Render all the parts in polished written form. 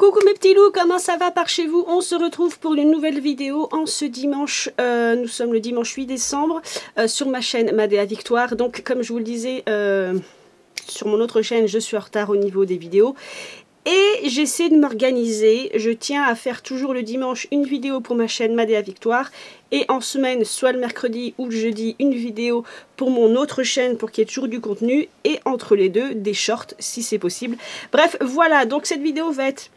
Coucou mes petits loups, comment ça va par chez vous? On se retrouve pour une nouvelle vidéo en ce dimanche, nous sommes le dimanche 8 décembre, sur ma chaîne Madea Victoire. Donc comme je vous le disais, sur mon autre chaîne, je suis en retard au niveau des vidéos. Et j'essaie de m'organiser, je tiens à faire toujours le dimanche une vidéo pour ma chaîne Madea Victoire. Et en semaine, soit le mercredi ou le jeudi, une vidéo pour mon autre chaîne pour qu'il y ait toujours du contenu. Et entre les deux, des shorts si c'est possible. Bref, voilà, donc cette vidéo va être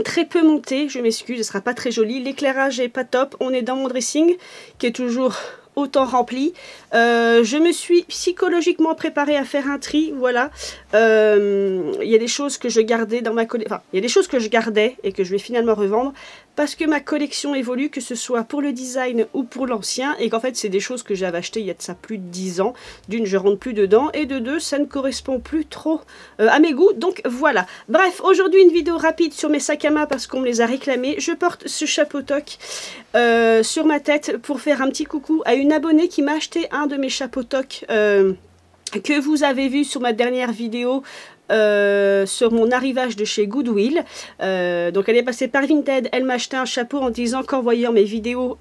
très peu montée, je m'excuse, elle sera pas très jolie. L'éclairage est pas top, on est dans mon dressing qui est toujours autant rempli. Je me suis psychologiquement préparée à faire un tri, voilà. Il y a des choses que je gardais dans ma collection, enfin, il y a des choses que je gardais et que je vais finalement revendre parce que ma collection évolue, que ce soit pour le design ou pour l'ancien, et qu'en fait c'est des choses que j'avais achetées il y a de ça plus de 10 ans. D'une, je rentre plus dedans, et de deux, ça ne correspond plus trop à mes goûts, donc voilà. Bref, aujourd'hui une vidéo rapide sur mes sacs à main parce qu'on me les a réclamés. Je porte ce chapeau toque sur ma tête pour faire un petit coucou à une abonnée qui m'a acheté un de mes chapeaux toque que vous avez vu sur ma dernière vidéo sur mon arrivage de chez Goodwill. Donc elle est passée par Vinted, elle m'a acheté un chapeau en disant qu'en voyant mes vidéos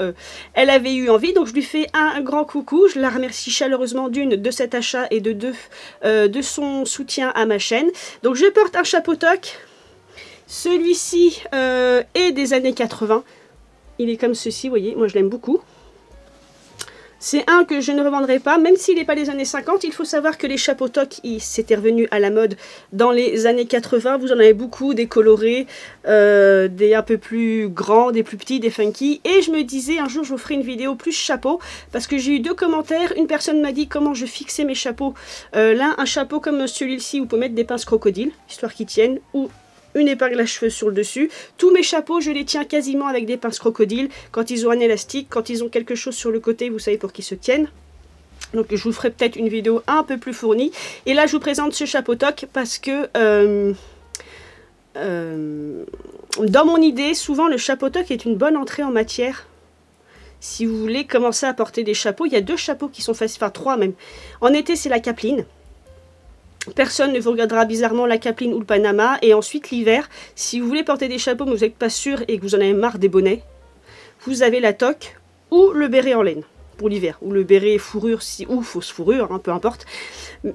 elle avait eu envie, donc je lui fais un grand coucou. Je la remercie chaleureusement d'une de cet achat et de deux de son soutien à ma chaîne. Donc je porte un chapeau toque, celui-ci est des années 80, il est comme ceci, vous voyez, moi je l'aime beaucoup. C'est un que je ne revendrai pas, même s'il n'est pas des années 50. Il faut savoir que les chapeaux toques, c'était revenu à la mode dans les années 80. Vous en avez beaucoup, des colorés, des un peu plus grands, des plus petits, des funky. Et je me disais, un jour, je vous ferai une vidéo plus chapeau, parce que j'ai eu deux commentaires. Une personne m'a dit comment je fixais mes chapeaux. L'un, un chapeau comme celui-ci, où vous pouvez mettre des pinces crocodiles, histoire qu'ils tiennent, ou une épingle à cheveux sur le dessus. Tous mes chapeaux, je les tiens quasiment avec des pinces crocodiles. Quand ils ont un élastique, quand ils ont quelque chose sur le côté, vous savez, pour qu'ils se tiennent. Donc je vous ferai peut-être une vidéo un peu plus fournie. Et là, je vous présente ce chapeau toque parce que dans mon idée, souvent le chapeau toque est une bonne entrée en matière. Si vous voulez commencer à porter des chapeaux, il y a deux chapeaux qui sont faciles, enfin trois même. En été, c'est la capeline. Personne ne vous regardera bizarrement la capeline ou le Panama. Et ensuite l'hiver, si vous voulez porter des chapeaux mais vous n'êtes pas sûr et que vous en avez marre des bonnets, vous avez la toque ou le béret en laine pour l'hiver, ou le béret fourrure ou fausse fourrure, hein, peu importe,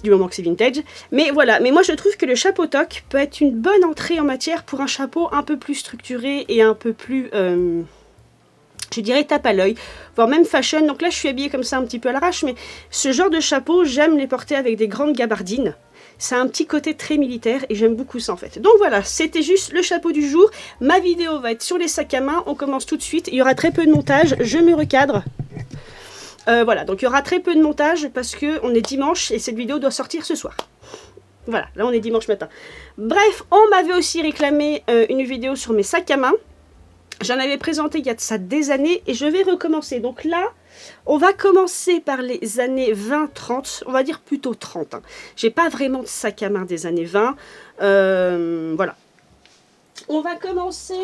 du moment que c'est vintage. Mais voilà, mais moi je trouve que le chapeau toque peut être une bonne entrée en matière pour un chapeau un peu plus structuré et un peu plus je dirais tape à l'œil, voire même fashion. Donc là je suis habillée comme ça un petit peu à l'arrache, mais ce genre de chapeau, j'aime les porter avec des grandes gabardines. Ça a un petit côté très militaire et j'aime beaucoup ça en fait. Donc voilà, c'était juste le chapeau du jour. Ma vidéo va être sur les sacs à main. On commence tout de suite. Il y aura très peu de montage. Je me recadre. Voilà, donc il y aura très peu de montage parce qu'on est dimanche et cette vidéo doit sortir ce soir. Voilà, là on est dimanche matin. Bref, on m'avait aussi réclamé une vidéo sur mes sacs à main. J'en avais présenté il y a de ça des années et je vais recommencer. Donc là, on va commencer par les années 20-30, on va dire plutôt 30. Hein. J'ai pas vraiment de sac à main des années 20. Voilà. On va commencer.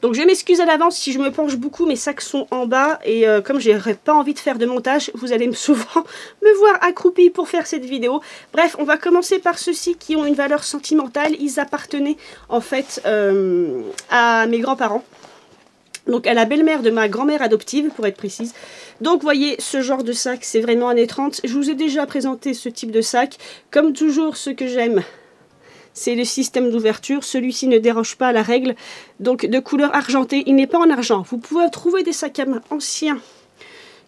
Donc je m'excuse à l'avance si je me penche beaucoup, mes sacs sont en bas et comme j'ai pas envie de faire de montage, vous allez souvent me voir accroupie pour faire cette vidéo. Bref, on va commencer par ceux-ci qui ont une valeur sentimentale. Ils appartenaient en fait à mes grands-parents. Donc à la belle-mère de ma grand-mère adoptive, pour être précise. Donc vous voyez, ce genre de sac, c'est vraiment années 30. Je vous ai déjà présenté ce type de sac. Comme toujours, ce que j'aime, c'est le système d'ouverture. Celui-ci ne déroge pas à la règle. Donc de couleur argentée, il n'est pas en argent. Vous pouvez trouver des sacs à main anciens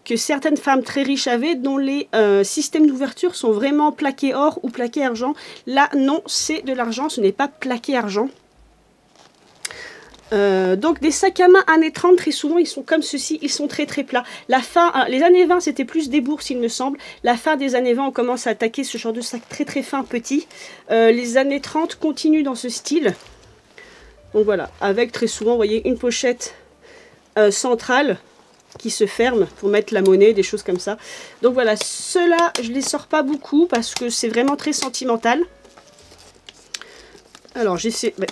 que certaines femmes très riches avaient, dont les systèmes d'ouverture sont vraiment plaqués or ou plaqués argent. Là, non, c'est de l'argent, ce n'est pas plaqué argent. Donc des sacs à main années 30, très souvent ils sont comme ceci, ils sont très très plats. La fin, les années 20 c'était plus des bourses il me semble. La fin des années 20 on commence à attaquer ce genre de sac très très fin petit. Les années 30 continuent dans ce style. Donc voilà, avec très souvent vous voyez une pochette centrale qui se ferme pour mettre la monnaie, des choses comme ça. Donc voilà, ceux-là je les sors pas beaucoup parce que c'est vraiment très sentimental. Alors j'essaie... Ouais.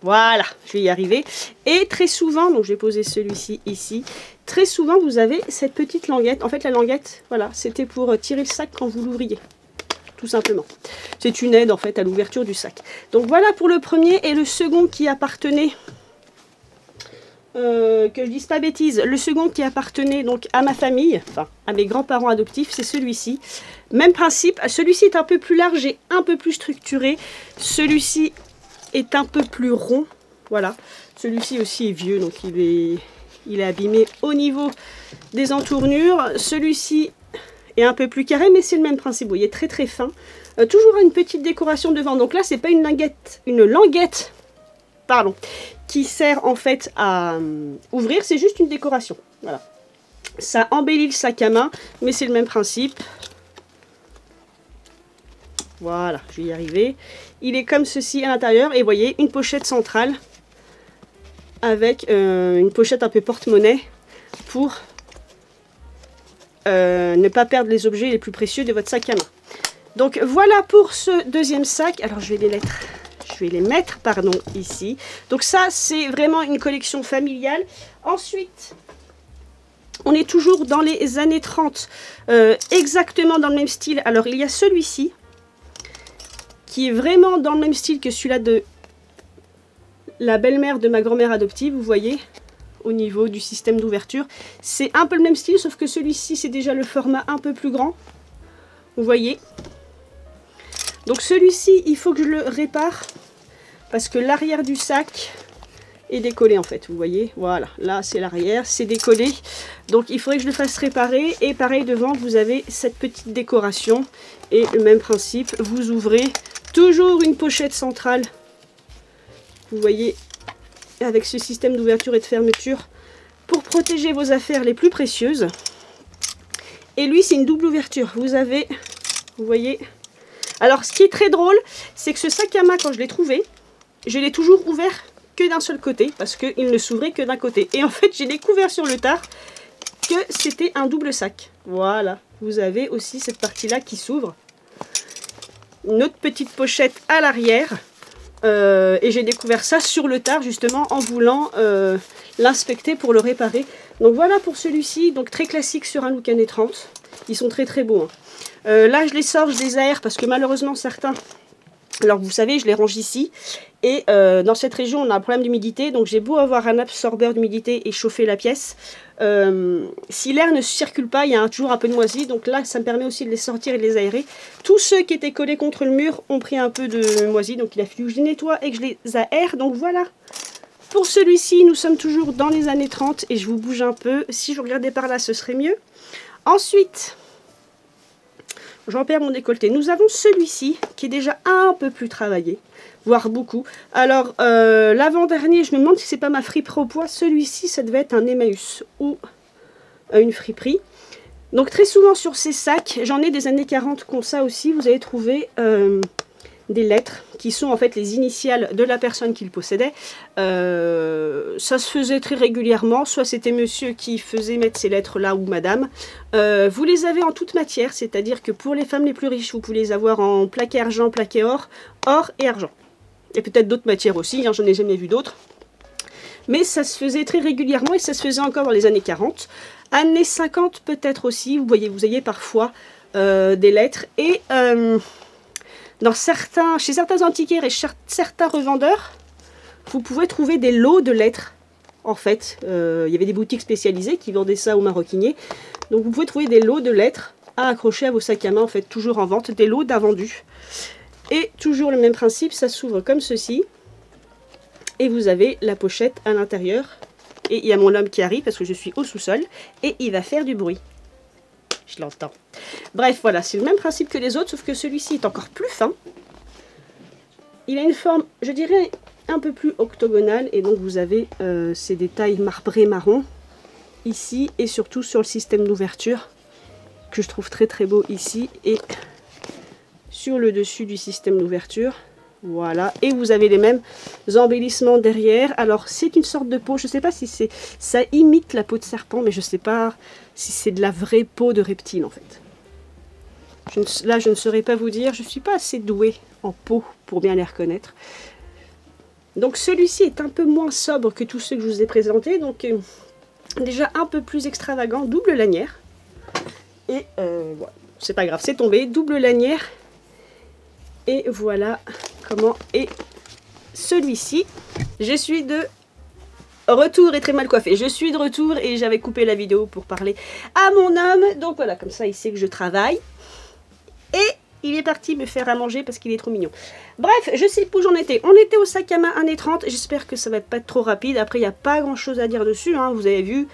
Voilà, je vais y arriver. Et très souvent, donc je vais poser celui-ci ici, très souvent vous avez cette petite languette. En fait la languette, voilà, c'était pour tirer le sac quand vous l'ouvriez. Tout simplement. C'est une aide en fait à l'ouverture du sac. Donc voilà pour le premier. Et le second qui appartenait, que je dise pas bêtise, le second qui appartenait donc à ma famille, enfin à mes grands-parents adoptifs, c'est celui-ci. Même principe, celui-ci est un peu plus large et un peu plus structuré. Celui-ci est un peu plus rond. Voilà. Celui-ci aussi est vieux, donc il est abîmé au niveau des entournures. Celui-ci est un peu plus carré, mais c'est le même principe. Vous voyez, très très fin. Toujours une petite décoration devant. Donc là, c'est pas une languette, pardon, qui sert en fait à ouvrir. C'est juste une décoration. Voilà. Ça embellit le sac à main, mais c'est le même principe. Voilà, je vais y arriver. Il est comme ceci à l'intérieur. Et vous voyez, une pochette centrale avec une pochette un peu porte-monnaie pour ne pas perdre les objets les plus précieux de votre sac à main. Donc voilà pour ce deuxième sac. Alors je vais les mettre pardon, ici. Donc ça c'est vraiment une collection familiale. Ensuite, on est toujours dans les années 30, exactement dans le même style. Alors il y a celui-ci qui est vraiment dans le même style que celui-là de la belle-mère de ma grand-mère adoptive, vous voyez, au niveau du système d'ouverture. C'est un peu le même style, sauf que celui-ci, c'est déjà le format un peu plus grand. Vous voyez. Donc celui-ci, il faut que je le répare, parce que l'arrière du sac est décollé en fait, vous voyez. Voilà, là c'est l'arrière, c'est décollé. Donc il faudrait que je le fasse réparer. Et pareil, devant, vous avez cette petite décoration. Et le même principe, vous ouvrez toujours une pochette centrale. Vous voyez, avec ce système d'ouverture et de fermeture pour protéger vos affaires les plus précieuses. Et lui, c'est une double ouverture. Vous avez, vous voyez. Alors, ce qui est très drôle, c'est que ce sac à main, quand je l'ai trouvé, je l'ai toujours ouvert que d'un seul côté, parce qu'il ne s'ouvrait que d'un côté. Et en fait, j'ai découvert sur le tard que c'était un double sac. Voilà, vous avez aussi cette partie-là qui s'ouvre. Une autre petite pochette à l'arrière. Et j'ai découvert ça sur le tard justement en voulant l'inspecter pour le réparer. Donc voilà pour celui-ci, donc très classique sur un look années 30. Ils sont très très beaux. Hein. Là je les sors, je les aère parce que malheureusement certains, alors vous savez je les range ici. Et dans cette région on a un problème d'humidité, donc j'ai beau avoir un absorbeur d'humidité et chauffer la pièce. Si l'air ne circule pas, il y a toujours un peu de moisi, donc là ça me permet aussi de les sortir et de les aérer. Tous ceux qui étaient collés contre le mur ont pris un peu de moisi, donc il a fallu que je les nettoie et que je les aère. Donc voilà, pour celui-ci nous sommes toujours dans les années 30 et je vous bouge un peu. Si je regardais par là ce serait mieux. Ensuite, j'en perds mon décolleté. Nous avons celui-ci qui est déjà un peu plus travaillé, voire beaucoup. Alors, l'avant-dernier, je me demande si c'est pas ma friperie au poids. Celui-ci, ça devait être un Emmaüs ou une friperie. Donc, très souvent sur ces sacs, j'en ai des années 40 comme ça aussi, vous allez trouver des lettres qui sont en fait les initiales de la personne qui le possédait. Ça se faisait très régulièrement, soit c'était monsieur qui faisait mettre ces lettres là ou madame. Vous les avez en toute matière, c'est-à-dire que pour les femmes les plus riches, vous pouvez les avoir en plaqué argent, plaqué or, or et argent. Et peut-être d'autres matières aussi, hein, j'en ai jamais vu d'autres. Mais ça se faisait très régulièrement et ça se faisait encore dans les années 40. Années 50 peut-être aussi, vous voyez parfois des lettres. Et chez certains antiquaires et certains revendeurs, vous pouvez trouver des lots de lettres. En fait, il y avait des boutiques spécialisées qui vendaient ça aux maroquiniers. Donc vous pouvez trouver des lots de lettres à accrocher à vos sacs à main, en fait, toujours en vente, des lots d'invendus. Et toujours le même principe, ça s'ouvre comme ceci. Et vous avez la pochette à l'intérieur. Et il y a mon homme qui arrive parce que je suis au sous-sol. Et il va faire du bruit. Je l'entends. Bref, voilà, c'est le même principe que les autres, sauf que celui-ci est encore plus fin. Il a une forme, je dirais, un peu plus octogonale. Et donc vous avez ces détails marbrés marron ici. Et surtout sur le système d'ouverture, que je trouve très très beau ici. Et sur le dessus du système d'ouverture. Voilà, et vous avez les mêmes embellissements derrière. Alors c'est une sorte de peau, je ne sais pas si ça imite la peau de serpent, mais je ne sais pas si c'est de la vraie peau de reptile en fait. Là je ne saurais pas vous dire, je ne suis pas assez douée en peau pour bien les reconnaître. Donc celui-ci est un peu moins sobre que tous ceux que je vous ai présentés, donc déjà un peu plus extravagant, double lanière. Et voilà, c'est pas grave, c'est tombé, double lanière. Et voilà comment est celui-ci. Je suis de retour et très mal coiffée. Je suis de retour et j'avais coupé la vidéo pour parler à mon homme. Donc voilà, comme ça il sait que je travaille. Et il est parti me faire à manger parce qu'il est trop mignon. Bref, je sais plus où j'en étais. On était au sac à main 1,30 €. J'espère que ça va pas être trop rapide. Après, il n'y a pas grand chose à dire dessus, hein. Vous avez vu.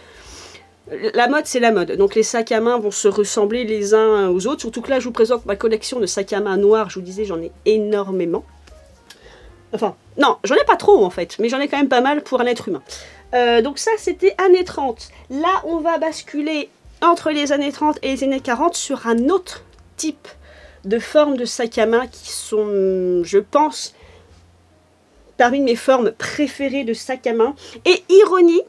La mode, c'est la mode. Donc les sacs à main vont se ressembler les uns aux autres. Surtout que là, je vous présente ma collection de sacs à main noirs. Je vous disais, j'en ai énormément. Enfin, non, j'en ai pas trop en fait. Mais j'en ai quand même pas mal pour un être humain. Donc ça, c'était années 30. Là, on va basculer entre les années 30 et les années 40 sur un autre type de formes de sacs à main qui sont, je pense, parmi mes formes préférées de sacs à main. Et ironie,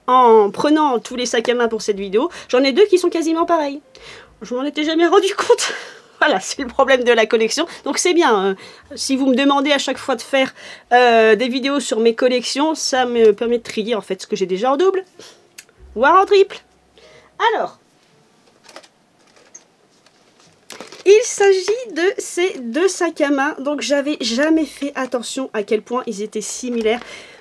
en prenant tous les sacs à main pour cette vidéo, j'en ai deux qui sont quasiment pareils. Je m'en étais jamais rendu compte. Voilà, c'est le problème de la collection. Donc c'est bien, si vous me demandez à chaque fois de faire des vidéos sur mes collections, ça me permet de trier en fait ce que j'ai déjà en double, voire en triple. Alors, il s'agit de ces deux sacs à main. Donc j'avais jamais fait attention à quel point ils étaient similaires.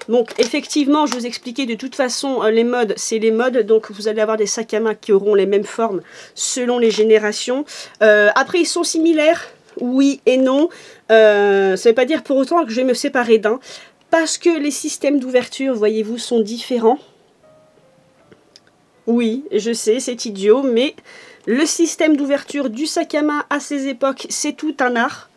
Donc effectivement, je vous expliquais de toute façon, les modes, c'est les modes. Donc vous allez avoir des sacs à main qui auront les mêmes formes selon les générations. Après, ils sont similaires, oui et non. Ça ne veut pas dire pour autant que je vais me séparer d'un. Parce que les systèmes d'ouverture, voyez-vous, sont différents. Oui, je sais, c'est idiot, mais le système d'ouverture du sac à main à ces époques, c'est tout un art.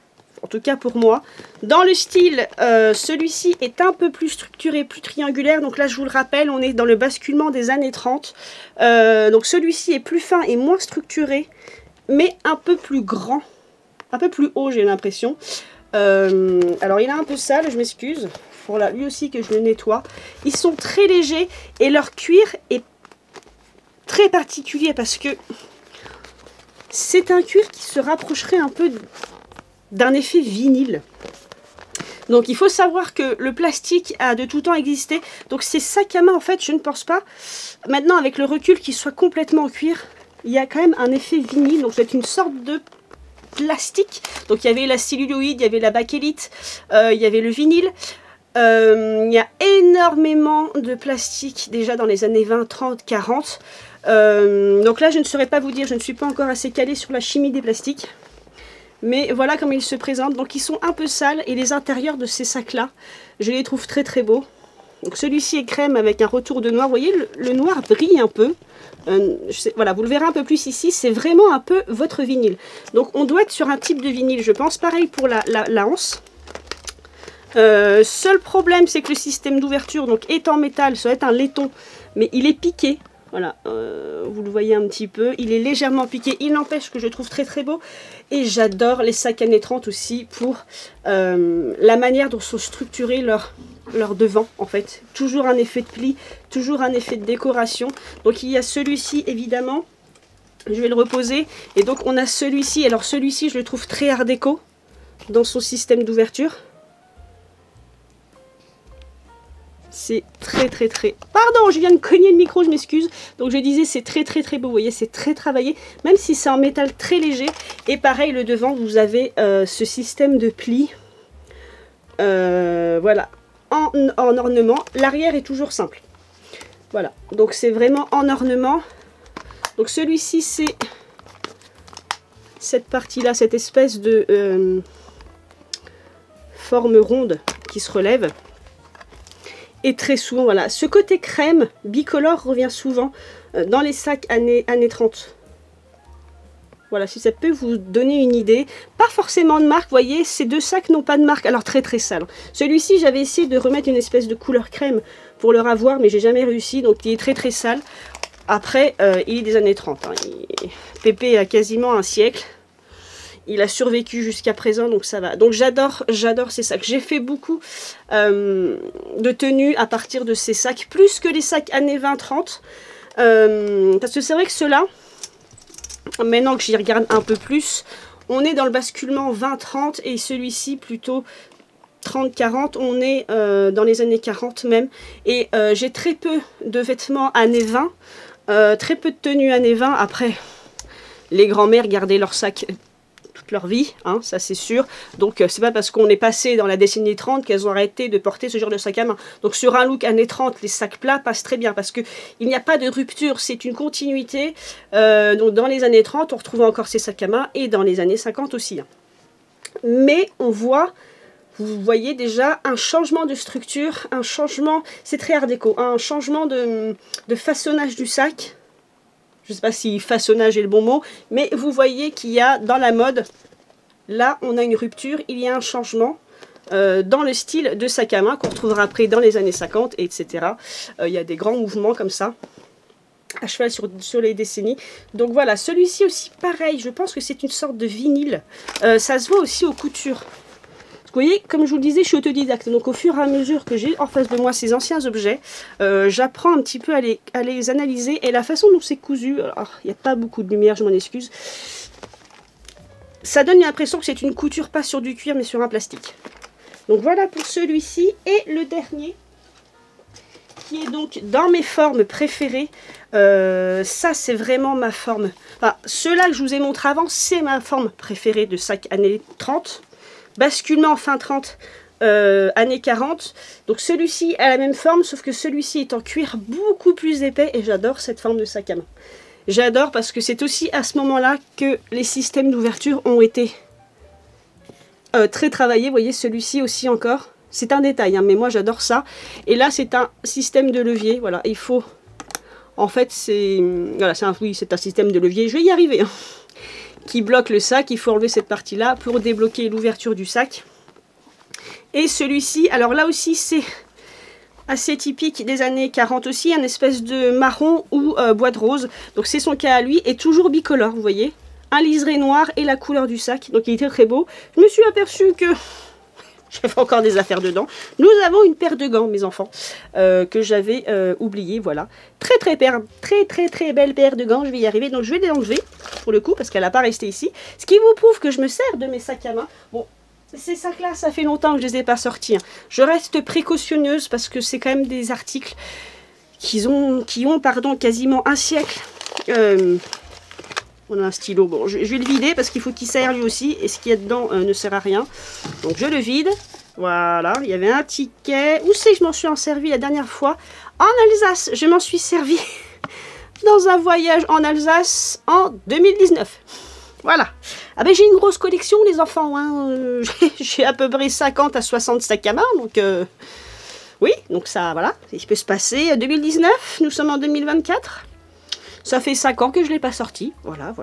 En tout cas pour moi. Dans le style, celui-ci est un peu plus structuré, plus triangulaire. Donc là, je vous le rappelle, on est dans le basculement des années 30. Donc celui-ci est plus fin et moins structuré, mais un peu plus grand. Un peu plus haut, j'ai l'impression. Alors, il est un peu sale, je m'excuse. Il faut là, lui aussi que je le nettoie. Ils sont très légers et leur cuir est très particulier parce que c'est un cuir qui se rapprocherait un peu d'un effet vinyle. Donc il faut savoir que le plastique a de tout temps existé. Donc ces sacs à main, en fait, je ne pense pas, maintenant avec le recul, qu'ils soient complètement en cuir. Il y a quand même un effet vinyle, donc c'est une sorte de plastique. Donc il y avait la celluloïde, il y avait la bakélite, il y avait le vinyle. Il y a énormément de plastique déjà dans les années 20, 30, 40. Donc là, je ne saurais pas vous dire, je ne suis pas encore assez calée sur la chimie des plastiques. Mais voilà comment ils se présentent. Donc ils sont un peu sales et les intérieurs de ces sacs-là, je les trouve très très beaux. Donc celui-ci est crème avec un retour de noir. Vous voyez, le noir brille un peu. Voilà, vous le verrez un peu plus ici. C'est vraiment un peu votre vinyle. Donc on doit être sur un type de vinyle, je pense. Pareil pour la anse. Seul problème, c'est que le système d'ouverture donc est en métal. Ça va être un laiton, mais il est piqué. Voilà, vous le voyez un petit peu, il est légèrement piqué, il n'empêche que je trouve très très beau. Et j'adore les sacs années 30 aussi pour la manière dont sont structurés leurs devants en fait. Toujours un effet de pli, toujours un effet de décoration. Donc il y a celui-ci évidemment, je vais le reposer. Et donc on a celui-ci, alors celui-ci je le trouve très art déco dans son système d'ouverture. C'est très très très... Pardon, je viens de cogner le micro, je m'excuse. Donc je disais, c'est très très très beau, vous voyez, c'est très travaillé. Même si c'est en métal très léger. Et pareil, le devant, vous avez ce système de plis. Voilà, en ornement. L'arrière est toujours simple. Voilà, donc c'est vraiment en ornement. Donc celui-ci, c'est cette partie-là, cette espèce de forme ronde qui se relève. Et très souvent, voilà, ce côté crème bicolore revient souvent dans les sacs années 30. Voilà, si ça peut vous donner une idée. Pas forcément de marque, vous voyez, ces deux sacs n'ont pas de marque, alors très très sale. Celui-ci, j'avais essayé de remettre une espèce de couleur crème pour le ravoir, mais j'ai jamais réussi, donc il est très très sale. Après, il est des années 30, hein. Pépé a quasiment un siècle. Il a survécu jusqu'à présent, donc ça va. Donc j'adore ces sacs. J'ai fait beaucoup de tenues à partir de ces sacs, plus que les sacs années 20-30. Parce que c'est vrai que ceux-là, maintenant que j'y regarde un peu plus, on est dans le basculement 20-30 et celui-ci plutôt 30-40, on est dans les années 40 même. Et j'ai très peu de vêtements années 20, très peu de tenues années 20. Après, les grands-mères gardaient leur sac toute leur vie, hein, ça c'est sûr. Donc c'est pas parce qu'on est passé dans la décennie 30 qu'elles ont arrêté de porter ce genre de sac à main. Donc sur un look années 30, les sacs plats passent très bien parce qu'il n'y a pas de rupture, c'est une continuité. Donc dans les années 30, on retrouve encore ces sacs à main et dans les années 50 aussi. Hein. Mais on voit, vous voyez déjà un changement de structure, un changement, c'est très art déco, un changement de façonnage du sac. Je ne sais pas si façonnage est le bon mot, mais vous voyez qu'il y a dans la mode, là on a une rupture, il y a un changement dans le style de sac à main qu'on retrouvera après dans les années 50, etc. Il y a des grands mouvements comme ça, à cheval sur les décennies. Donc voilà, celui-ci aussi pareil, je pense que c'est une sorte de vinyle. Ça se voit aussi aux coutures. Vous voyez, comme je vous le disais, je suis autodidacte, donc au fur et à mesure que j'ai en face de moi ces anciens objets, j'apprends un petit peu à les analyser, et la façon dont c'est cousu, alors il n'y a pas beaucoup de lumière, je m'en excuse, ça donne l'impression que c'est une couture pas sur du cuir mais sur un plastique. Donc voilà pour celui-ci, et le dernier, qui est donc dans mes formes préférées, ça c'est vraiment ma forme, enfin ceux-là que je vous ai montré avant, c'est ma forme préférée de sac années 30, basculement fin 30, années 40. Donc celui-ci a la même forme, sauf que celui-ci est en cuir beaucoup plus épais, et j'adore cette forme de sac à main. J'adore parce que c'est aussi à ce moment-là que les systèmes d'ouverture ont été très travaillés. Vous voyez, celui-ci aussi encore, c'est un détail, hein, mais moi j'adore ça. Et là c'est un système de levier, voilà, il faut, en fait c'est, voilà, oui, c'est un système de levier, je vais y arriver, hein, qui bloque le sac. Il faut enlever cette partie là pour débloquer l'ouverture du sac. Et celui-ci, alors là aussi c'est assez typique des années 40 aussi, un espèce de marron ou bois de rose, donc c'est son cas à lui, et toujours bicolore, vous voyez, un liseré noir et la couleur du sac, donc il était très beau. Je me suis aperçue que j'avais encore des affaires dedans. Nous avons une paire de gants, mes enfants, que j'avais oublié, voilà. Très belle paire de gants, je vais y arriver. Donc je vais les enlever, pour le coup, parce qu'elle n'a pas resté ici. Ce qui vous prouve que je me sers de mes sacs à main. Bon, ces sacs-là, ça fait longtemps que je ne les ai pas sortis. Hein. Je reste précautionneuse, parce que c'est quand même des articles qui ont quasiment un siècle. On a un stylo, bon, je vais le vider parce qu'il faut qu'il serve lui aussi, et ce qu'il y a dedans ne sert à rien. Donc je le vide, voilà, il y avait un ticket. Où c'est que je m'en suis en servi la dernière fois? En Alsace, je m'en suis servi dans un voyage en Alsace en 2019. Voilà. Ah ben j'ai une grosse collection les enfants, hein. J'ai à peu près 50 à 60 sacs à main, donc oui, donc ça, voilà, il peut se passer. 2019, nous sommes en 2024. Ça fait 5 ans que je ne l'ai pas sorti. Voilà.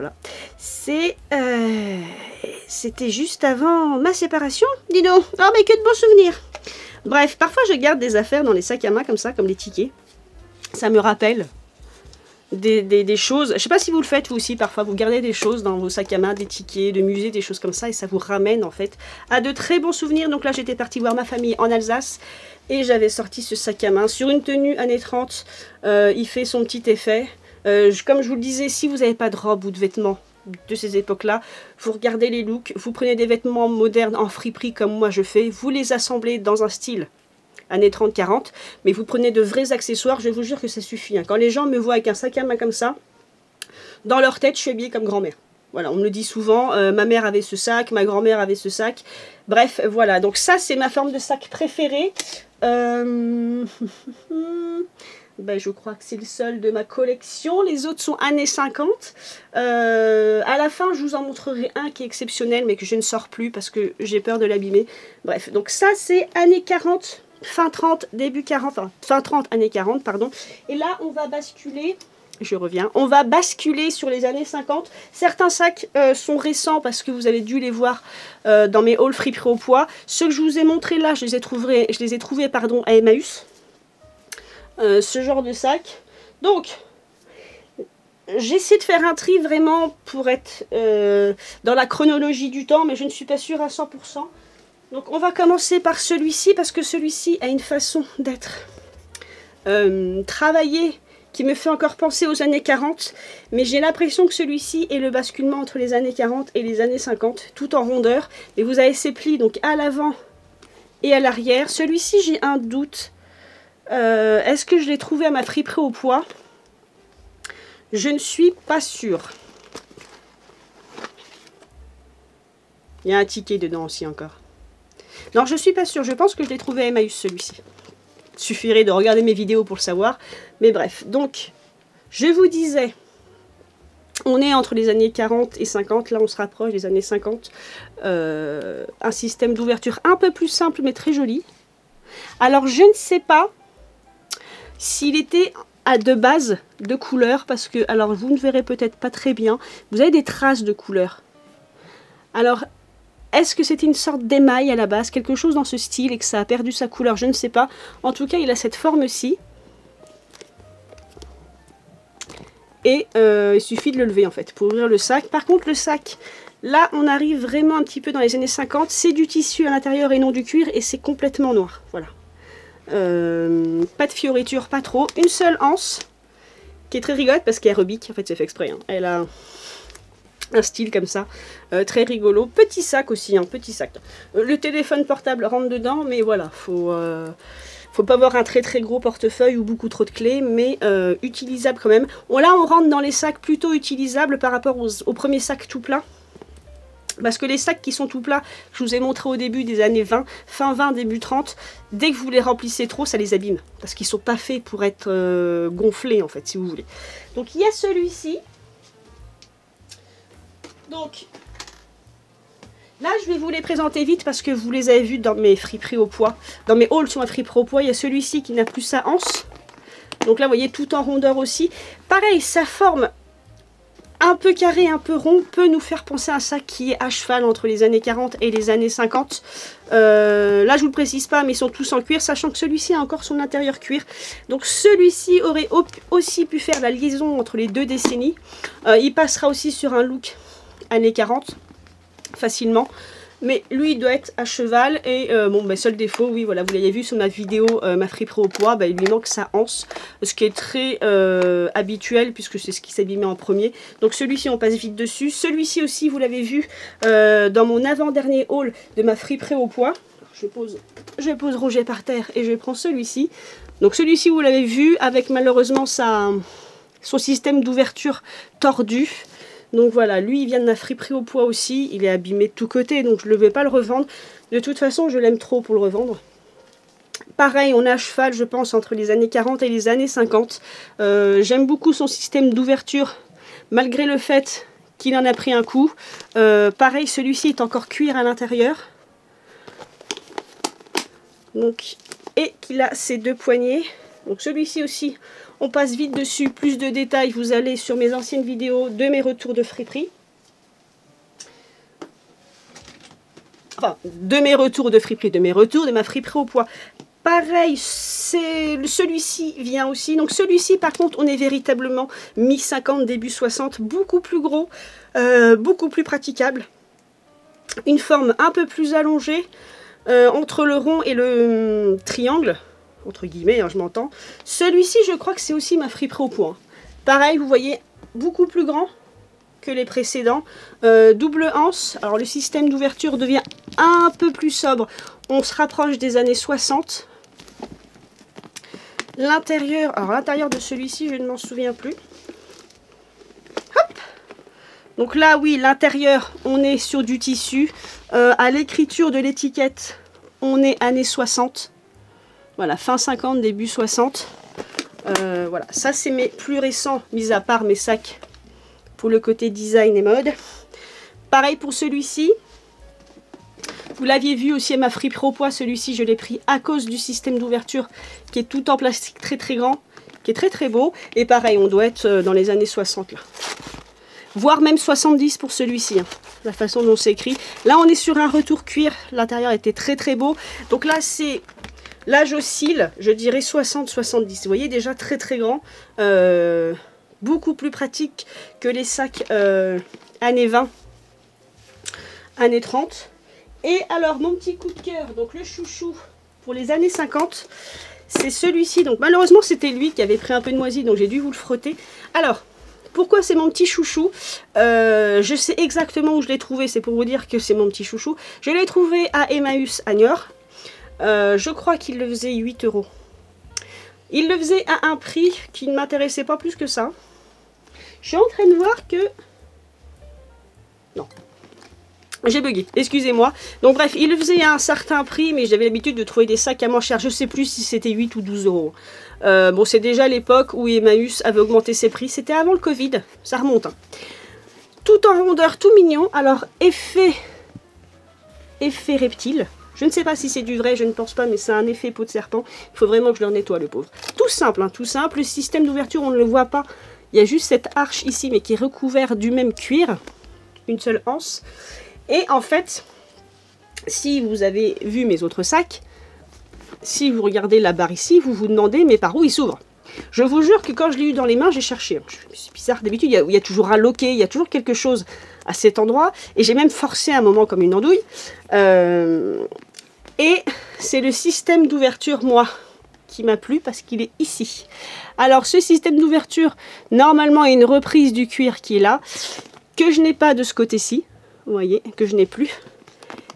C'était juste avant ma séparation. Dis donc. Oh, mais que de bons souvenirs. Bref, parfois je garde des affaires dans les sacs à main comme ça, comme les tickets. Ça me rappelle des choses. Je ne sais pas si vous le faites vous aussi. Parfois, vous gardez des choses dans vos sacs à main, des tickets de musée, des choses comme ça. Et ça vous ramène en fait à de très bons souvenirs. Donc là, j'étais partie voir ma famille en Alsace. Et j'avais sorti ce sac à main. Sur une tenue années 30, il fait son petit effet. Comme je vous le disais, si vous n'avez pas de robe ou de vêtements de ces époques-là, vous regardez les looks, vous prenez des vêtements modernes en friperie comme moi je fais, vous les assemblez dans un style années 30-40, mais vous prenez de vrais accessoires, je vous jure que ça suffit. Hein. Quand les gens me voient avec un sac à main comme ça, dans leur tête, je suis habillée comme grand-mère. Voilà, on me le dit souvent, ma mère avait ce sac, ma grand-mère avait ce sac. Bref, voilà, donc ça c'est ma forme de sac préférée. Ben, je crois que c'est le seul de ma collection. Les autres sont années 50. À la fin, je vous en montrerai un qui est exceptionnel, mais que je ne sors plus parce que j'ai peur de l'abîmer. Bref, donc ça, c'est années 40, fin 30, début 40, enfin, fin 30, années 40, pardon. Et là, on va basculer, je reviens, on va basculer sur les années 50. Certains sacs sont récents parce que vous avez dû les voir dans mes hauls friperies au poids. Ceux que je vous ai montrés là, je les ai trouvés à Emmaüs. Ce genre de sac. Donc, j'essaie de faire un tri vraiment pour être dans la chronologie du temps, mais je ne suis pas sûre à 100%. Donc, on va commencer par celui-ci, parce que celui-ci a une façon d'être travaillé qui me fait encore penser aux années 40, mais j'ai l'impression que celui-ci est le basculement entre les années 40 et les années 50, tout en rondeur. Et vous avez ces plis, donc à l'avant Et à l'arrière, celui-ci j'ai un doute. Est-ce que je l'ai trouvé à ma friperie au poids? Je ne suis pas sûre. Il y a un ticket dedans aussi encore. Non, je ne suis pas sûre. Je pense que je l'ai trouvé à Emmaüs celui-ci. Il suffirait de regarder mes vidéos pour le savoir. Mais bref, donc, je vous disais, on est entre les années 40 et 50. Là, on se rapproche des années 50. Un système d'ouverture un peu plus simple, mais très joli. Alors, je ne sais pas s'il était à de base de couleur, parce que, alors, vous ne verrez peut-être pas très bien. Vous avez des traces de couleur. Alors, est-ce que c'était une sorte d'émail à la base, quelque chose dans ce style, et que ça a perdu sa couleur? Je ne sais pas. En tout cas, il a cette forme-ci. Et il suffit de le lever, en fait, pour ouvrir le sac. Par contre, le sac, là, on arrive vraiment un petit peu dans les années 50. C'est du tissu à l'intérieur et non du cuir, et c'est complètement noir. Voilà. Pas de fioriture, pas trop. Une seule anse, qui est très rigolote, parce qu'elle rebique. En fait, c'est fait exprès. Hein. Elle a un style comme ça, très rigolo. Petit sac aussi, un petit sac. Le téléphone portable rentre dedans, mais voilà, faut pas avoir un très très gros portefeuille ou beaucoup trop de clés, mais utilisable quand même. Là, on rentre dans les sacs plutôt utilisables par rapport aux premiers sacs tout plats. Parce que les sacs qui sont tout plats, je vous ai montré au début des années 20, fin 20, début 30, dès que vous les remplissez trop, ça les abîme. Parce qu'ils ne sont pas faits pour être gonflés, en fait, si vous voulez. Donc, il y a celui-ci. Donc, là, je vais vous les présenter vite parce que vous les avez vus dans mes friperies au poids. Dans mes hauls sur ma friperie au poids, il y a celui-ci qui n'a plus sa anse. Donc là, vous voyez, tout en rondeur aussi. Pareil, sa forme un peu carré, un peu rond, peut nous faire penser à un sac qui est à cheval entre les années 40 et les années 50. Là, je vous le précise pas, mais ils sont tous en cuir, sachant que celui-ci a encore son intérieur cuir. Donc celui-ci aurait aussi pu faire la liaison entre les deux décennies. Il passera aussi sur un look années 40, facilement. Mais lui, il doit être à cheval. Et bon, ben, seul défaut, oui, voilà, vous l'avez vu sur ma vidéo, ma friperie au poids, ben, il lui manque sa anse. Ce qui est très habituel, puisque c'est ce qui s'abîmait en premier. Donc celui-ci, on passe vite dessus. Celui-ci aussi, vous l'avez vu dans mon avant-dernier haul de ma friperie au poids. Je pose Roger par terre et je prends celui-ci. Donc celui-ci, vous l'avez vu, avec malheureusement son système d'ouverture tordu. Donc voilà, lui il vient de ma friperie au poids aussi, il est abîmé de tous côtés, donc je ne vais pas le revendre. De toute façon, je l'aime trop pour le revendre. Pareil, on est à cheval, je pense, entre les années 40 et les années 50. J'aime beaucoup son système d'ouverture, malgré le fait qu'il en a pris un coup. Pareil, celui-ci est encore cuir à l'intérieur. Donc, et qu'il a ses deux poignées. Donc celui-ci aussi, on passe vite dessus. Plus de détails, vous allez sur mes anciennes vidéos de mes retours de friperie. Enfin, de mes retours de friperie, de ma friperie au poids. Pareil, celui-ci vient aussi. Donc celui-ci, par contre, on est véritablement mi-50, début 60. Beaucoup plus gros, beaucoup plus praticable. Une forme un peu plus allongée entre le rond et le triangle. Entre guillemets, hein, je m'entends. Celui-ci, je crois que c'est aussi ma friperie au poids. Pareil, vous voyez, beaucoup plus grand que les précédents. Double anse. Alors, le système d'ouverture devient un peu plus sobre. On se rapproche des années 60. L'intérieur, alors l'intérieur de celui-ci, je ne m'en souviens plus. Hop! Donc là, oui, l'intérieur, on est sur du tissu. À l'écriture de l'étiquette, on est années 60. Voilà, fin 50, début 60. Voilà, ça c'est mes plus récents, mis à part mes sacs pour le côté design et mode. Pareil pour celui-ci. Vous l'aviez vu aussi à ma friperie au poids, celui-ci je l'ai pris à cause du système d'ouverture qui est tout en plastique très très grand, qui est très très beau. Et pareil, on doit être dans les années 60 là. Voire même 70 pour celui-ci, hein, la façon dont c'est écrit. Là on est sur un retour cuir, l'intérieur était très très beau. Donc là c'est... Là, j'oscille, je dirais 60-70. Vous voyez, déjà très très grand. Beaucoup plus pratique que les sacs années 20, années 30. Et alors, mon petit coup de cœur, donc le chouchou pour les années 50, c'est celui-ci. Donc malheureusement, c'était lui qui avait pris un peu de moisi, donc j'ai dû vous le frotter. Alors, pourquoi c'est mon petit chouchou? Je sais exactement où je l'ai trouvé, c'est pour vous dire que c'est mon petit chouchou. Je l'ai trouvé à Emmaüs à Niort. Je crois qu'il le faisait 8 €. Il le faisait à un prix qui ne m'intéressait pas plus que ça. Je suis en train de voir que... Non. J'ai bugué, excusez-moi. Donc bref, il le faisait à un certain prix, mais j'avais l'habitude de trouver des sacs à moins cher. Je sais plus si c'était 8 ou 12 €. Bon, c'est déjà l'époque où Emmaüs avait augmenté ses prix. C'était avant le Covid, ça remonte. Hein. Tout en rondeur, tout mignon. Alors, effet reptile. Je ne sais pas si c'est du vrai, je ne pense pas, mais c'est un effet peau de serpent. Il faut vraiment que je le nettoie, le pauvre. Tout simple, hein, tout simple. Le système d'ouverture, on ne le voit pas. Il y a juste cette arche ici, mais qui est recouverte du même cuir. Une seule anse. Et en fait, si vous avez vu mes autres sacs, si vous regardez la barre ici, vous vous demandez, mais par où il s'ouvre? Je vous jure que quand je l'ai eu dans les mains, j'ai cherché. C'est bizarre, d'habitude, il y a toujours un loquet, il y a toujours quelque chose à cet endroit. Et j'ai même forcé un moment comme une andouille. Et c'est le système d'ouverture, moi, qui m'a plu parce qu'il est ici. Alors, ce système d'ouverture, normalement, il y a une reprise du cuir qui est là, que je n'ai pas de ce côté-ci. Vous voyez, que je n'ai plus.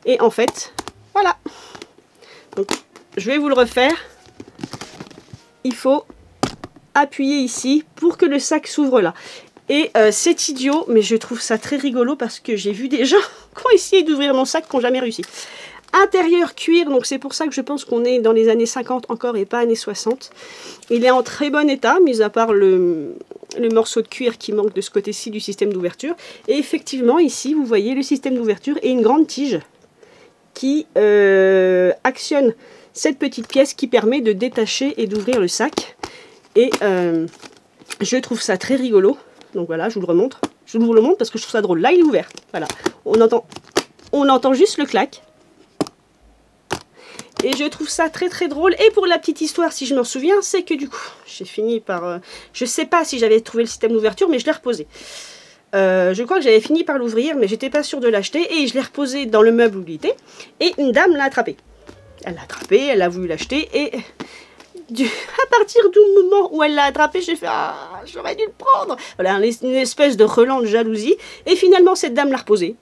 Et en fait, voilà. Donc, je vais vous le refaire. Il faut appuyer ici pour que le sac s'ouvre là. Et c'est idiot, mais je trouve ça très rigolo parce que j'ai vu des gens qui ont essayé d'ouvrir mon sac qui n'ont jamais réussi. Intérieur cuir, donc c'est pour ça que je pense qu'on est dans les années 50 encore et pas années 60. Il est en très bon état, mis à part le morceau de cuir qui manque de ce côté-ci du système d'ouverture. Et effectivement, ici, vous voyez le système d'ouverture et une grande tige qui actionne cette petite pièce qui permet de détacher et d'ouvrir le sac. Et je trouve ça très rigolo. Donc voilà, je vous le remontre. Je vous le montre parce que je trouve ça drôle. Là, il est ouvert. Voilà. On entend juste le clac. Et je trouve ça très très drôle. Et pour la petite histoire, si je m'en souviens, c'est que du coup, j'ai fini par... je sais pas si j'avais trouvé le système d'ouverture, mais je l'ai reposé. Je crois que j'avais fini par l'ouvrir, mais j'étais pas sûre de l'acheter. Et je l'ai reposé dans le meuble où il était. Et une dame l'a attrapé. Elle l'a attrapé, elle a voulu l'acheter. Et à partir du moment où elle l'a attrapé, j'ai fait « Ah, j'aurais dû le prendre !» Voilà, une espèce de relent de jalousie. Et finalement, cette dame l'a reposé.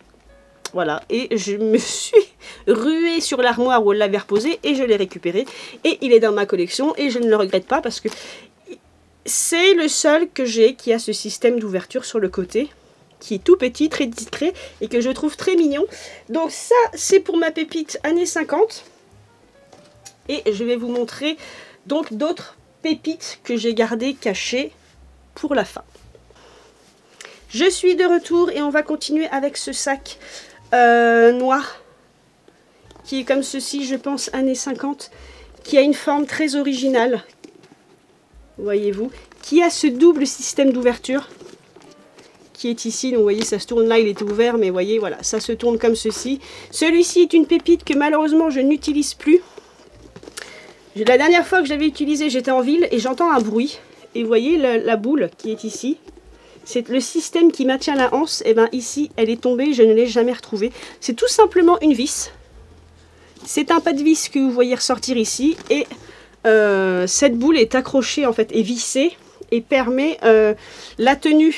Voilà, et je me suis ruée sur l'armoire où elle l'avait reposé et je l'ai récupéré. Et il est dans ma collection et je ne le regrette pas parce que c'est le seul que j'ai qui a ce système d'ouverture sur le côté, qui est tout petit, très discret et que je trouve très mignon. Donc ça, c'est pour ma pépite années 50. Et je vais vous montrer donc d'autres pépites que j'ai gardées cachées pour la fin. Je suis de retour et on va continuer avec ce sac noir qui est comme ceci, je pense années 50, qui a une forme très originale, voyez-vous, qui a ce double système d'ouverture qui est ici. Donc vous voyez, ça se tourne là, il était ouvert, mais vous voyez, voilà, ça se tourne comme ceci. Celui-ci est une pépite que malheureusement je n'utilise plus. La dernière fois que je l'avais utilisé, j'étais en ville et j'entends un bruit. Et vous voyez la boule qui est ici. C'est le système qui maintient la anse. Et bien ici, elle est tombée, je ne l'ai jamais retrouvée. C'est tout simplement une vis. C'est un pas de vis que vous voyez ressortir ici. Et cette boule est accrochée, en fait, et vissée. Et permet la tenue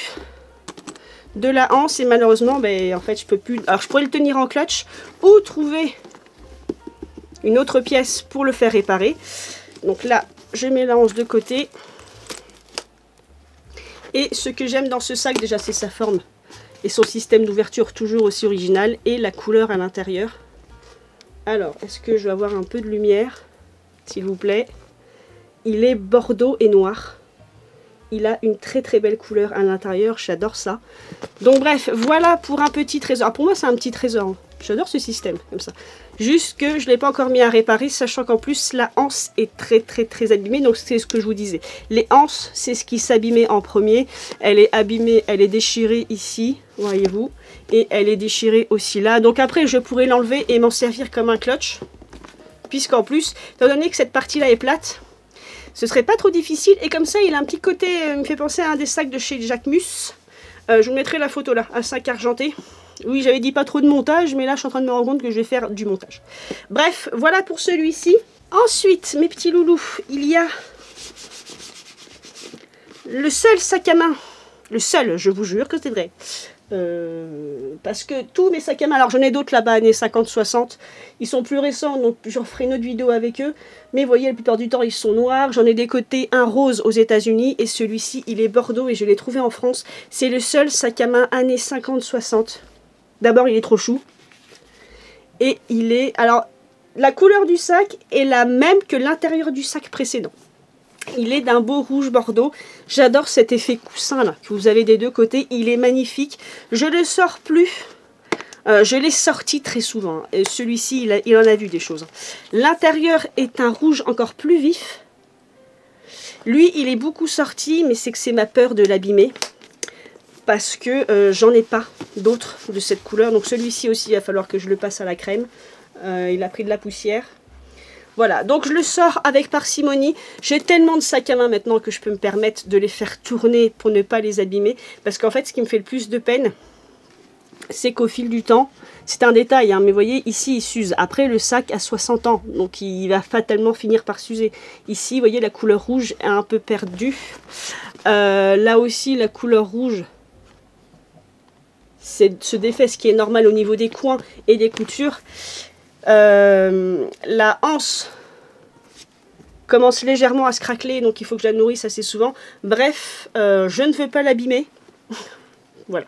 de la anse. Et malheureusement, ben, en fait, je peux plus... Alors, je pourrais le tenir en clutch ou trouver une autre pièce pour le faire réparer. Donc là, je mets la anse de côté. Et ce que j'aime dans ce sac, déjà, c'est sa forme et son système d'ouverture toujours aussi original et la couleur à l'intérieur. Alors, est-ce que je vais avoir un peu de lumière, s'il vous plaît? Il est bordeaux et noir. Il a une très très belle couleur à l'intérieur, j'adore ça. Donc bref, voilà pour un petit trésor. Ah, pour moi, c'est un petit trésor. J'adore ce système, comme ça. Juste que je ne l'ai pas encore mis à réparer, sachant qu'en plus, la anse est très très très abîmée. Donc c'est ce que je vous disais. Les anses, c'est ce qui s'abîmait en premier. Elle est abîmée, elle est déchirée ici, voyez-vous. Et elle est déchirée aussi là. Donc après, je pourrais l'enlever et m'en servir comme un clutch. Puisqu'en plus, étant donné que cette partie-là est plate, ce serait pas trop difficile. Et comme ça, il a un petit côté, il me fait penser à un des sacs de chez Jacquemus. Je vous mettrai la photo là, un sac argenté. Oui, j'avais dit pas trop de montage, mais là, je suis en train de me rendre compte que je vais faire du montage. Bref, voilà pour celui-ci. Ensuite, mes petits loulous, il y a le seul sac à main. Le seul, je vous jure que c'est vrai. Parce que tous mes sacs à main, alors j'en ai d'autres là-bas, années 50-60, ils sont plus récents, donc j'en ferai une autre vidéo avec eux. Mais vous voyez, la plupart du temps, ils sont noirs. J'en ai des côtés un rose aux États-Unis et celui-ci, il est bordeaux et je l'ai trouvé en France. C'est le seul sac à main années 50-60. D'abord, il est trop chou. Et il est... Alors, la couleur du sac est la même que l'intérieur du sac précédent. Il est d'un beau rouge bordeaux. J'adore cet effet coussin là que vous avez des deux côtés. Il est magnifique. Je ne le sors plus. Je l'ai sorti très souvent. Celui-ci, il en a vu des choses. L'intérieur est un rouge encore plus vif. Lui, il est beaucoup sorti, mais c'est que c'est ma peur de l'abîmer. Parce que j'en ai pas d'autres de cette couleur. Donc celui-ci aussi, il va falloir que je le passe à la crème. Il a pris de la poussière. Voilà, donc je le sors avec parcimonie. J'ai tellement de sacs à main maintenant que je peux me permettre de les faire tourner pour ne pas les abîmer. Parce qu'en fait, ce qui me fait le plus de peine, c'est qu'au fil du temps, c'est un détail, hein, mais vous voyez, ici, il s'use. Après, le sac a 60 ans, donc il va fatalement finir par s'user. Ici, vous voyez, la couleur rouge est un peu perdue. Là aussi, la couleur rouge se défait, ce qui est normal au niveau des coins et des coutures. La anse commence légèrement à se craqueler, donc il faut que je la nourrisse assez souvent. Bref, je ne veux pas l'abîmer. Voilà.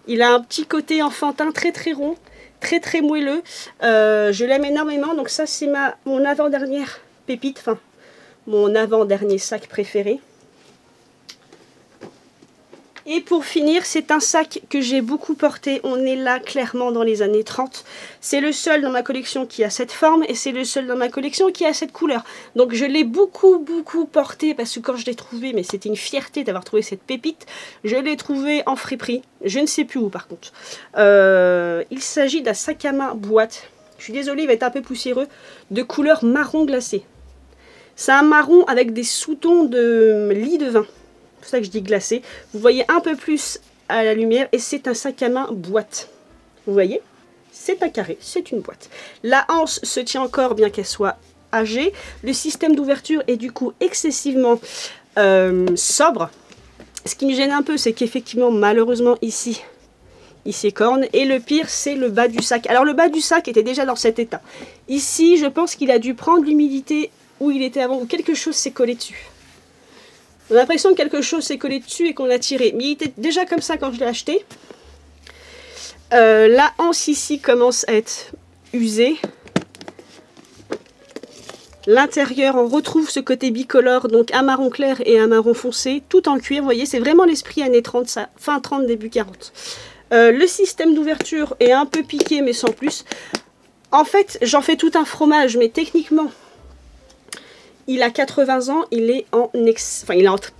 Il a un petit côté enfantin très très rond, très très moelleux. Je l'aime énormément, donc ça c'est mon avant-dernière pépite, enfin mon avant-dernier sac préféré. Et pour finir, c'est un sac que j'ai beaucoup porté. On est là clairement dans les années 30. C'est le seul dans ma collection qui a cette forme et c'est le seul dans ma collection qui a cette couleur. Donc je l'ai beaucoup porté parce que quand je l'ai trouvé, mais c'était une fierté d'avoir trouvé cette pépite. Je l'ai trouvé en friperie. Je ne sais plus où par contre. Il s'agit d'un sac à main boîte. Je suis désolée, il va être un peu poussiéreux. De couleur marron glacé. C'est un marron avec des sous-tons de lit de vin. C'est pour ça que je dis glacé. Vous voyez un peu plus à la lumière et c'est un sac à main boîte. Vous voyez? C'est un carré, c'est une boîte. La anse se tient encore bien qu'elle soit âgée. Le système d'ouverture est du coup excessivement sobre. Ce qui me gêne un peu, c'est qu'effectivement, malheureusement ici, il s'écorne. Et le pire, c'est le bas du sac. Alors le bas du sac était déjà dans cet état. Ici, je pense qu'il a dû prendre l'humidité où il était avant, où quelque chose s'est collé dessus. On a l'impression que quelque chose s'est collé dessus et qu'on l'a tiré. Mais il était déjà comme ça quand je l'ai acheté. La anse ici commence à être usée. L'intérieur, on retrouve ce côté bicolore, donc un marron clair et un marron foncé, tout en cuir. Vous voyez, c'est vraiment l'esprit années 30, ça, fin 30, début 40. Le système d'ouverture est un peu piqué, mais sans plus. En fait, j'en fais tout un fromage, mais techniquement... Il a 80 ans, il est en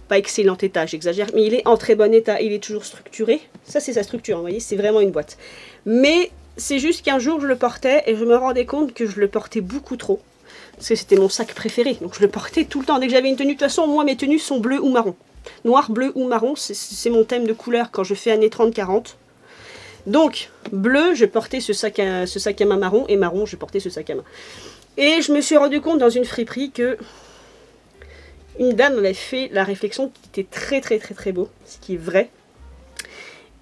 pas excellent état, j'exagère, mais il est en très bon état, il est toujours structuré. Ça c'est sa structure, vous voyez, c'est vraiment une boîte. Mais c'est juste qu'un jour je le portais et je me rendais compte que je le portais beaucoup trop. Parce que c'était mon sac préféré, donc je le portais tout le temps. Dès que j'avais une tenue, de toute façon, moi mes tenues sont bleues ou marron. Noir, bleu ou marron, c'est mon thème de couleur quand je fais années 30-40. Donc, bleu, je portais ce sac à main marron, et marron, je portais ce sac à main. Et je me suis rendu compte dans une friperie que une dame avait fait la réflexion qui était très beau, ce qui est vrai.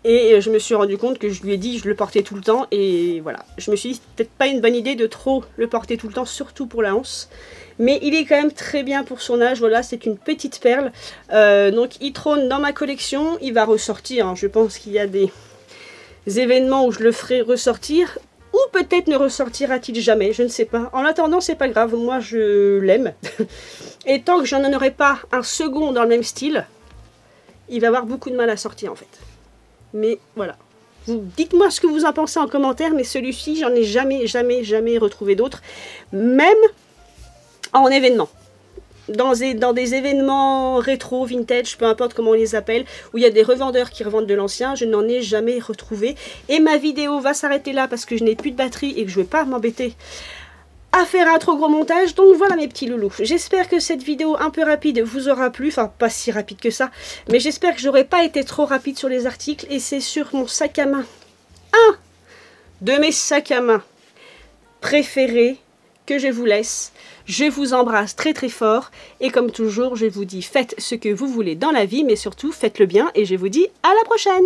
Et je me suis rendu compte que je lui ai dit je le portais tout le temps et voilà. Je me suis dit peut-être pas une bonne idée de trop le porter tout le temps, surtout pour la anse. Mais il est quand même très bien pour son âge, voilà, c'est une petite perle. Donc il trône dans ma collection, il va ressortir, hein. Je pense qu'il y a des événements où je le ferai ressortir. Ou peut-être ne ressortira-t-il jamais, je ne sais pas. En attendant, c'est pas grave, moi je l'aime. Et tant que j'en aurai pas un second dans le même style, il va avoir beaucoup de mal à sortir en fait. Mais voilà. Dites-moi ce que vous en pensez en commentaire, mais celui-ci, j'en ai jamais retrouvé d'autres. Même en événement. Dans des événements rétro, vintage, peu importe comment on les appelle, où il y a des revendeurs qui revendent de l'ancien, je n'en ai jamais retrouvé. Et ma vidéo va s'arrêter là parce que je n'ai plus de batterie et que je ne vais pas m'embêter à faire un trop gros montage. Donc voilà mes petits loulous. J'espère que cette vidéo un peu rapide vous aura plu. Enfin, pas si rapide que ça. Mais j'espère que j'aurai pas été trop rapide sur les articles. Et c'est sur mon sac à main. Un de mes sacs à main préférés que je vous laisse. Je vous embrasse très fort et comme toujours je vous dis faites ce que vous voulez dans la vie mais surtout faites-le bien et je vous dis à la prochaine.